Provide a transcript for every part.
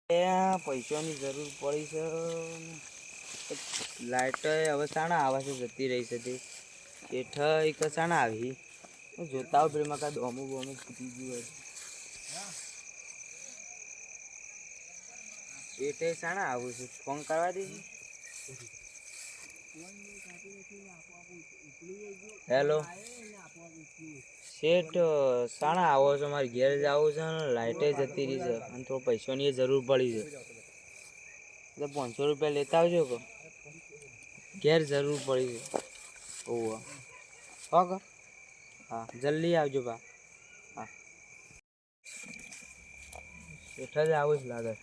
પૈસાની જરૂર પડી છે. લાઇટ હવે શાણા આવે છે, જતી રહી છે. તે હેઠ એક શાણા આવી જોતા હોય પેલું કાંઈ દોમું બોમું ફૂટી ગયું હોય. એટલે શાણા આવું છું ફોન કરવા દે. હેલો શેઠ, શાણા આવો છો? મારે ઘેર જવું છે ને લાઇટે જતી રહી છે અને થોડું પૈસાની જરૂર પડી છે. એટલે 500 રૂપિયા લેતા આવજો કે ઘેર જરૂર પડી છે. ઓહો હો, હા જલ્દી આવજો બા. હા શેઠ જ આવું જ લાગે.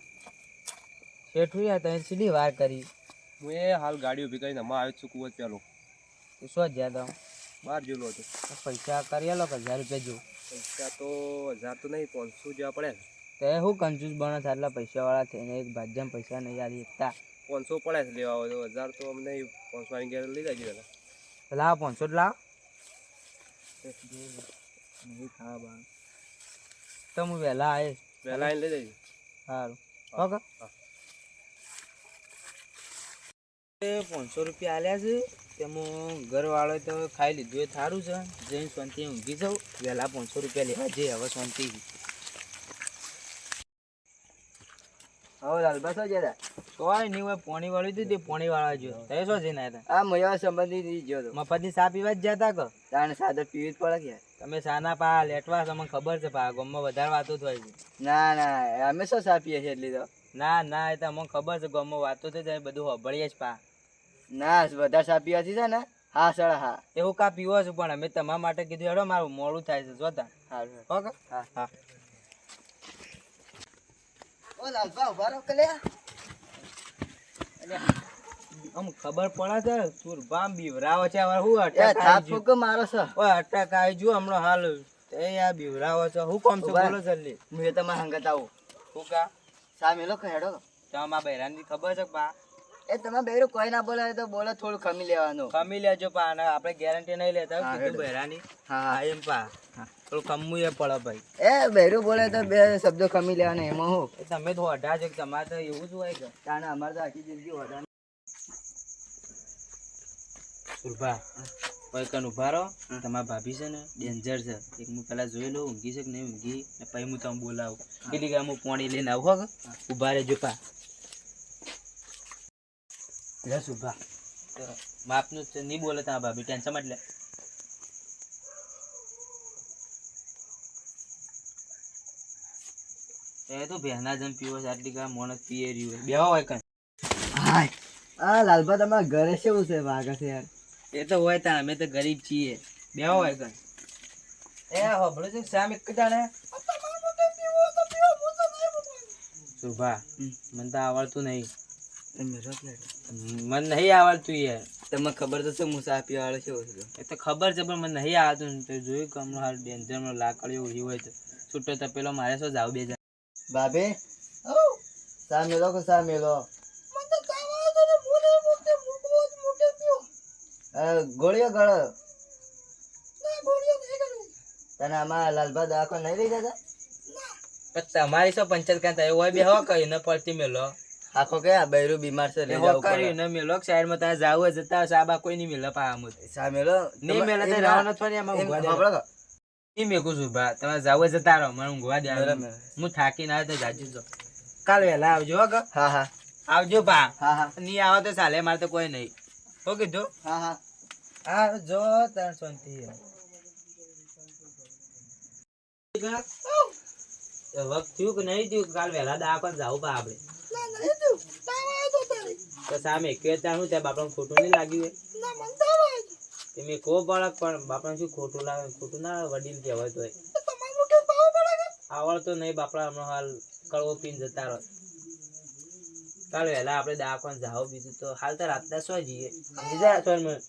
શેઠ યાર તમે સીધી વાર કરી. હું હાલ ગાડી ઉભી કરીને આવ્યો છું કુવત પેલો. શું જ્યાં તમે બહાર જેલો હતો. પૈસા કરી આલો કે 1000 રૂપિયા જો. પૈસા તો 1000 તો નહીં, 500 જેવા પડે. તે હું કંજૂસ બને છે આટલા પૈસા વાળા થઈને એક ભાજ્યમ પૈસા નહીં યાર એકતા. 500 પડે છે લેવા હોય તો 1000 તો અમને 500 ની ઘેર લઈ જાય પેલા. લાવ 500 લાવ. નહીં ખા બા તો હું વહેલા આવીશ. વહેલા આવીને લઈ જઈએ. સારું ઓકે. 500 રૂપિયા આલ્યા છે તેમાં ઘરવાળો તો ખાઈ લીધું એ સારું છે. જઈને શાંતિ ઊંઘી જાઉં. વહેલા 500 રૂપિયા લેવા જઈએ હવે શાંતિ. હવે લાલબા શું જતા? કોઈ નહીં હોય પોણી વાળી દીધી પોણી વાળવા જો તે શું જઈને આવ્યા? આ મયા સંબંધી ગયો તો મફતની ચા પીવા જ જતા કે તાણે સાદર પીવી જ પડે કે તમે સાના પા લેટવા તમને ખબર છે પા ગામમાં વધારે વાતો થાય છે. ના ના અમે શું ચા પીએ છીએ એટલી તો. ના ના એ તો અમને ખબર છે ગામમાં વાતો થઈ જાય બધું સાંભળીએ જ પા. ના વધારે ચા પીવાથી છે ને હા સર હા એવું કા પીવો છું પણ અમે તમારા માટે કીધું હેડો મારું મોડું થાય છે જોતા. સારું ઓકે હા હા. ઓ લાલબા ઉભા રહો કલે. આમ ખબર પડે છે સુરભામ બીવરાવો છે હવે હું એ અટક થાપ આવી ફૂક મારો છે. ઓય અટક આવી જો હમણાં હાલ એ આ બીવરાવો છે હું કોમ છે બોલો જલ્દી. હું તમારે હંગત આવું. હું કા સા મેલો હેડો. તમારા બૈરાની ખબર છે પા. એ તમે બેરું કોઈ ના બોલે તો બોલે થોડું ખમી લેવાનું. ખમી લેજો પા અને આપણે ગેરંટી નહીં લેતા હા, કીધું હેડો. બૈરાની. હા હા એમ પા થોડું ખમવું એ પડે ભાઈ. એ બેરું બોલે તો બે શબ્દો ખમી લેવાના એમાં હું. એ તમે તો અઢા છો તમારે તો એવું જ હોય કે તાણે અમારે તો આખી જિંદગી વધારે. સુરભા કોઈ કન ઉભા રહો. તમારા ભાભી છે ને ડેન્જર છે. એક હું પેલા જોઈ લઉં ઊંઘી છે કે નહીં ઊંઘી ને પછી હું તમે બોલાવું. કેટલી કે હું પાણી લઈને આવું હો ઉભા રહેજો પા. લે સુભા માપનું જ છે નહીં બોલે તમારા ભાભી ટેન્શન એટલે. એ તો ભેના જમ પીવો છે આટલી કા મોણસ પીએ રહ્યું બેહો હોય કઈ. હાય આ લાલબા તમારા ઘરે કેવું છે વાગે છે યાર. એ તો હોય તા અમે તો ગરીબ છીએ બેહો હોય કઈ. એ હોબળો છે શામ એક જાણે સુભા મને તો આવડતું નહીં. મને નહીં આવડતું યાર. તમને ખબર તો છે મુસા પીવા વાળો કેવો છે. એ તો ખબર છે પણ મને નહીં આવડતું. તો જોયું કે હમણાં હાલ ડેન્જરમાં લાકડીઓ ઉભી હોય તો છૂટો તપેલો મારે શું જાવ બે જણ. બાબે સા મેલો કે સા મેલો. ગોળીઓ ગળો તને આમાં લાલબા દવાખો નહીં લઈ જતા. પણ તમારી શું પંચાયત કાંઈ થાય હોય બેહો કઈ ન પડતી મેલો. આખો કે આ બૈરું બીમાર છે લઈ હો જવું કર્યું પડે. ન મેલો સાઈડમાં તારે જાવ જતા હશે આ બા કોઈ નહીં મેલો પા આમ સા મેલો નહીં મેલે તો રહેવાનો થોડી આમાં ઊંઘવા દે. નહીં મેકું છું ભા તમે જાવ જતા રહો મને ઊંઘવા દે. હું થાકી ના તો જાજુ જો કાલ વહેલા આવજો હો કે. હા હા આવજો ભા. હા હા નહીં આવો તો ચાલે મારે તો કોઈ નહીં. હો કીધું હા હા હા જો તાર શાંતિ વખત થયું કે નહીં થયું કાલ વહેલા દવાખાને જાવું પા આપણે. તો સામે કે ત્યાં શું ત્યાં બાપા ખોટું નહીં લાગ્યું હોય. તમે કહો પડે પણ બાપા શું ખોટું લાગે ખોટું ના વડીલ કહેવાય તો આવડતો નહીં બાપડા હમણાં હાલ કડવો પીને જતા રહો. કાલ વહેલા આપણે દવાખાને જાવ બીજું તો હાલ તો રાતના શું જઈએ બીજા રાતમાં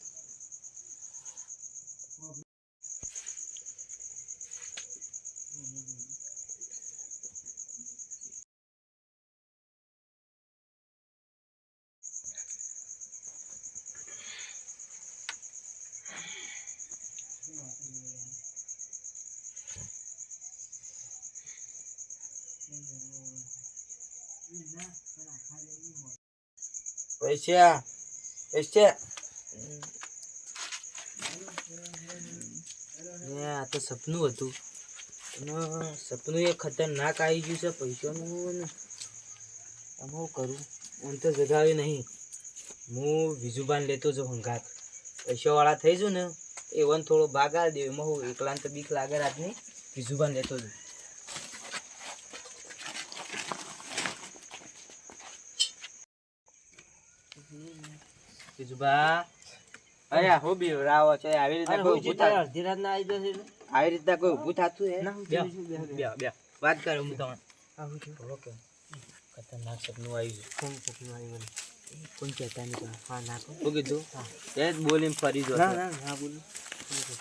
પૈસા પૈસા આ તો સપનું હતું અને સપનું એ ખતરનાક આવી ગયું છે પૈસાનું ને આમ હું કરું આમ તો જગાવે નહીં હું વિજુબાન લેતો જાઉં હંગાત પૈસાવાળા થઈ જઉં ને એ વન થોડો ભાગ આવી દે એમાં હું એકલાને તો બીક લાગે રાતની વિજુબાન લેતો જાઉં વિજુબા અરે હું બી રાવો છે આવી રીતના કોઈ ઊભું થાય અડધી રાત ના આવી જશે આવી રીતના કોઈ ઊભું થતું હે બે વાત કરો હું તમને ઓકે ખતરનાક સપનું આવી ગયું કોણ સપનું આવી ગયું કોણ કહેતા નહીં હા નાખો શું કીધું એ જ બોલીને ફરી જો હા બોલું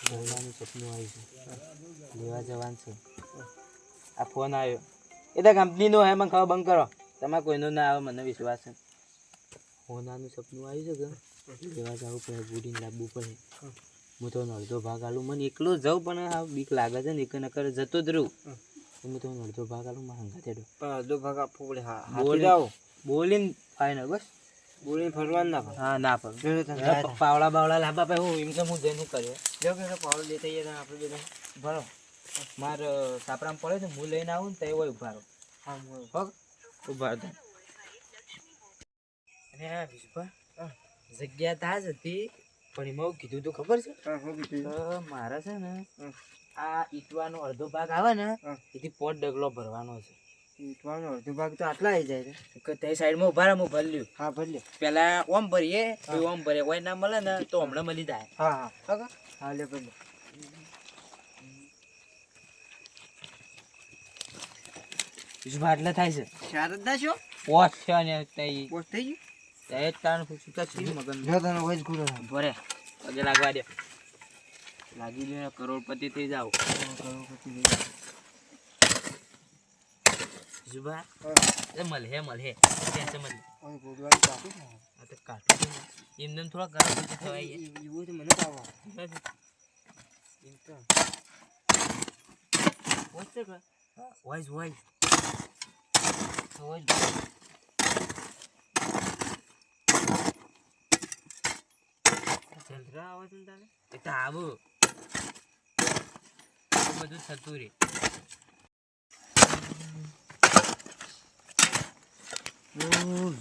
બોલવાનું સપનું આવી ગયું લેવા જવાનું છે આ ફોન આવ્યો એ તો કંપનીનો હે મને ખબર બંધ કરો તમારે કોઈનો ના આવે મને વિશ્વાસ છે હોનાનું સપનું આવ્યું છે કે લેવા જવું પડે બુડીને લાવવું પડે હું તો અડધો ભાગ આલું મને એકલો જાઉં પણ આ બીક લાગે છે ને એક નકર જતો જ રહું હું તો અડધો ભાગ આલું મારા હંગા તેડો પણ અડધો ભાગ આપવો પડે હા બોલીને ફાઈનલ બસ બોલીને ફરવાનું ના હા ના પણ પાવડા બાવડા લાવવા પાસે હું એમ તો હું જઈને કર્યો જો કે પાવડો લેતા જઈએ આપણે બધા ભરો મારે સાપરામાં પડે છે હું લઈને આવું ને તો એવો ઉભા રહો હા પગ ઉભા રહો અને આ વિશ્વા જગ્યા તાજ હતી પણ એમાં હું કીધું તો ખબર છે મારે છે ને આ ઈટવાનો અડધો ભાગ આવે ને એથી પોટ ડગલો ભરવાનો છે ઈટવાનો અડધો ભાગ તો આટલા આવી જાય કે તે સાઈડમાં ઉભા રહે હું ભર્યું હા ભલે પેલા ઓમ ભરીએ પછી ઓમ ભરે કોઈ ના મળે ને તો હમણાં મળી જાય હા હા હા લે ભલે વિશ્વા એટલે થાય છે ચાર જ ના છો પોટ છે ને તઈ પોસ્ટ થઈ ગયું તે તાણ સુતા છે મગન જો તને વોઇસ ગુરો ભરે પગે લાગવા દે લાગી દે કરોડપતિ થઈ જાવ વિશ્વા એ મળે મળે ત્યાં મળે ઓય ગોડવાનું કાપી આ તો કાઢું એમને થોડા કરોડપતિ થવાય એવું તો મને પાવા એમ તો વોઇસ છે વોઇસ વોઇસ વોઇસ જલ્દરા આવે છે ને તારે એ તો આવું બધું થતું રે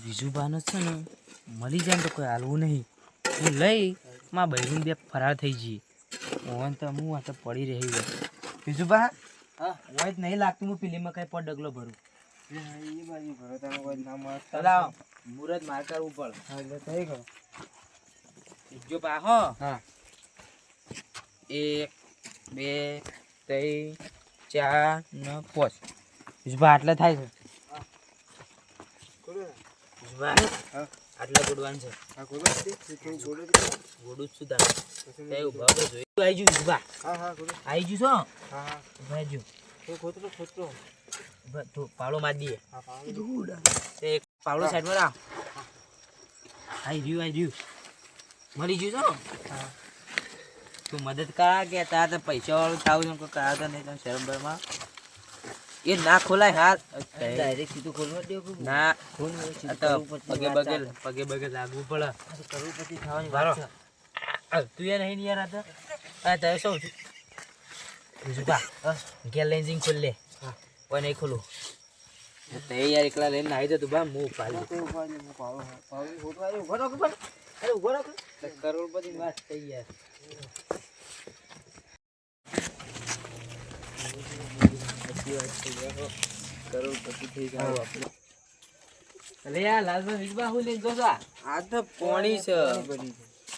વિજુબાનો છે ને મળી જાય ને તો કોઈ હાલવું નહીં હું લઈ માં બહેરું બે ફરાર થઈ જઈએ ઓન તો હું આ તો પડી રહી ગયો વિજુબા હા હોય જ નહીં લાગતું હું પેલીમાં કઈ પણ ડગલો ભરું એ બાજુ ભરો તમે કોઈ ના મળે ચલાવ મુરત માર કરવું પડે હા એટલે થઈ ગયો જો પાહો હા 1 2 3 4 ને 5 વિજુબા આટલા થાય છે વિજુબા હા આટલા ગોડવાનું છે હા ગોડો છે થોડું ગોડો ગોડું જ સુધા તે ઉભા તો જોઈ આવી ગયું વિજુબા હા હા ગોડો આવી ગયું છો હા હા ઉભા જો ખોતરો પાવડો માર દઈએ હા પાવડો તે એક પાવડો સાઈડમાં રાખ આઈ રહ્યું મળી ગયું છો હા તું મદદ કરા કે તાર તો પૈસા વાળું થાવું છે કરાતા નહીં તને શરમ બરમાં એ ના ખોલાય હાથ ડાયરેક્ટ સીધું ખોલવા દેવો કે ના ખોલ આ તો પગે બગે લાગવું પડે કરોડપતિ થવાની મારો વાત છે તું એ નહીં યાર આ આ તારે શું છું બીજું કા ગેર લઈને જઈને ખોલ લે કોઈ નહીં ખોલું તે યાર એકલા લઈને આવી જતું બા હું પાડી તો ઉભા રહે, હું પાવડો ખોટવા આવ્યો. ઉભો રાખો પણ. અરે ઉભો રાખો. કરોડપતિ વાત થઈ યાર કરોડપતિ થઈ ગયા આપણે અરે યાર લાલભાઈ વિજબા હું લઈને જોશો આ તો પોણી છે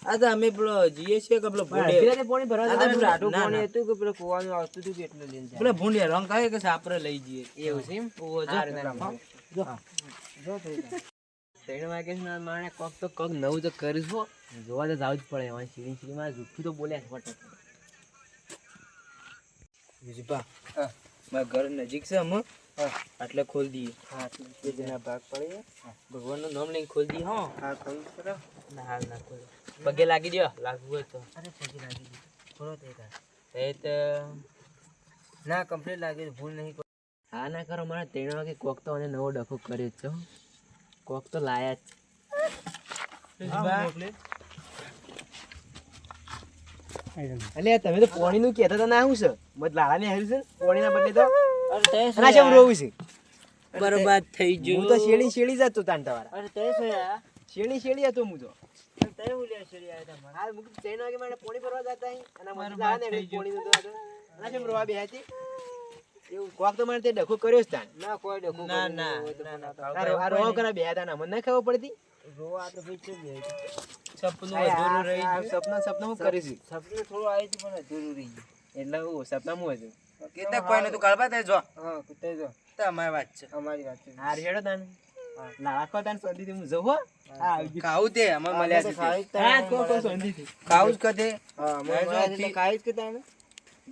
આ તો અમે પેલો જીએ છીએ કે પેલો ભૂંડે પાણી ભરવા આ તો પેલું આટું ના, પાણી ના. હતું કે પેલું કૂવાનું આવતું હતું કે એટલે લઈને જાય. પેલો ભૂંડિયા રંગ કાઢે કે આપણે લઈ જઈએ એવું છે એમ? ઓહો, જો. હારું, ના, હા. જો. જો થઈ જાય. 3 વાગે ના માણે કોક તો કોક નવું તો કરીશ હો. જોવા તો જાવું જ પડે હવે સીડીમાં જુઠ્ઠું તો બોલ્યા ખોટું. વિજબા મારા ઘર નજીક છે અમે એટલે ખોલ દઈએ હા બે જણા ભાગ પડે. ભગવાનનું નામ લઈને ખોલ દઈએ હો હા ખોલ કરો. ના હાલ ના ખોલ પગે લાગી દો લાગવું હોય તો અરે પગે લાગી ગયું. ખોલો તે તાર. એ તો ના કમ્પ્લીટ લાગે ભૂલ નહીં કોઈ. હા ના ના કરો, મારે 3 વાગે કોક તો અને નવો ડખો કર્યો જ છે હો. કોક તો લાયા જ અલે તમે તો પોણીનું કહેતા હતા ના આવું છે મત લાળાને હાર્યું છે પોણીના બદલે તો અને આ કેમ રોવું છે બરબાદ થઈ ગયું. હું તો શેડી શેડી જતો તાન તમારા અરે તે શું યાર? શેડી શેડી હતો હું તો અરે તે હું લે શેરી આયા તા હાલ મુક 3 વાગે મારે પોણી ભરવા જતા અહીં અને મને બરબાદ લાળાને થઈ ગયું. પોણી નતો અને કેમ રોવા બે હતી એવું કોક તો મારે તે ડખો કર્યો જ તાન ના કોઈ ડખો ના ના આ રોવા કરા બે હતા ના મને ના ખબર પડતી રોવા તો ભાઈ છે સપનું આ અધૂરું રહી આ ગયું. સપના હું કરીશું સપનું થોડું આવ્યું હતું પણ અધૂરું રહી ગયું. એટલે હું સપનામાં હતું કેતા કોઈ નતું કાળબા તે જો હા કુત્તે જો તો અમારી વાત છે. અમારી વાત છે હાર હેડો તાન લાખો તાન સંધીથી હું જઉં હો હા આવી ખાવું તે અમે મળ્યા છે તે. હા કો સંધીથી ખાવું જ કદે હા મેં જો એટલે કાઈ જ કે તાન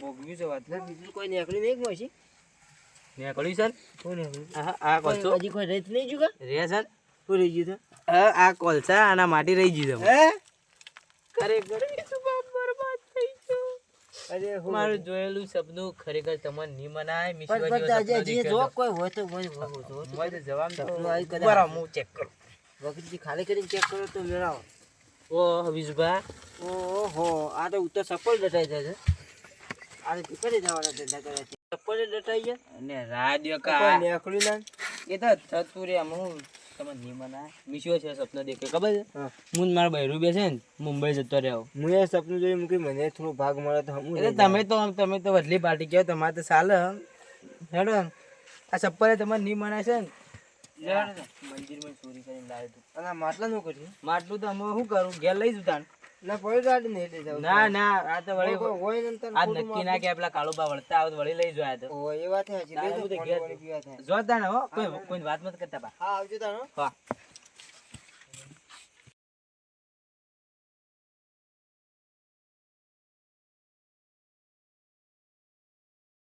ભોગવ્યું છે વાત. બીજું કોઈ નીકળ્યું નહીં મોસી નીકળ્યું છે ને? કોઈ નીકળ્યું આ આ કોલસો હજી કોઈ રેત નહીં જુગા રે છે ને? કોઈ રહી ગયું આ કોલસા આના માટી રહી ગયું છે. હે ખરેખર બરબાદ થઈ ગયું. અરે હું મારું જોયેલું સપનું ખરેખર તમને નહીં મનાય. પણ મિશીવા જેવો જે સપનો જો દેખ્યો કોઈ હોય તો હોય તો. મોય તો જવાબ તો સપનું આવી કદાચ. બરાબર, હું ચેક કરું. વખતથી ખાલી કરીને ચેક કરો તો મેળાવો ઓ હવીશભા, ઓહો આ તો ઉત્તર સફળ ડટાઈ જાય છે આ તો કરી જવાના ધંધા કરે છે સફળ ડટાઈ ગયા અને રાડિયો કોઈ કા નીકળ્યું ના એ તો થતું રે. આમાં હું તમને નહીં મનાય. મિશીઓ છે સપનો દેખ્યો ખબર છે? હા. હું ને મારા બૈરું બે છે ને મુંબઈ જતો રહ્યો. હું એ સપનું જોઈ મૂકી મને થોડો ભાગ મળે તો હું એટલે તમે તો વડલી પાર્ટી કહો, તમારે તો ચાલે. હેડો આ સપ્પરે તમને નહીં મનાય છે ને મંદિરમાં ચોરી કરીને લાવ્યો તું. અને આ માટલા નું કર્યું માટલું તો અમે શું કરું, ઘેર લઈ જતા ને. ના પડ્યું તો આટલું નહીં લઈ જાવ ના ના, આ તો વળી હોય ને તને આજ ખોટું નક્કી ના કે પેલા કાળુબા વળતા આવે તો વળી લઈ જોયા તો. હોય એ વાત સાચી લઈ તારે જાઓ, બધે પાણી ઘેર વાણી પીવા થાય જોતા ને હો, કોઈ વાત મત કરતા બા. હા આવજો તારો હા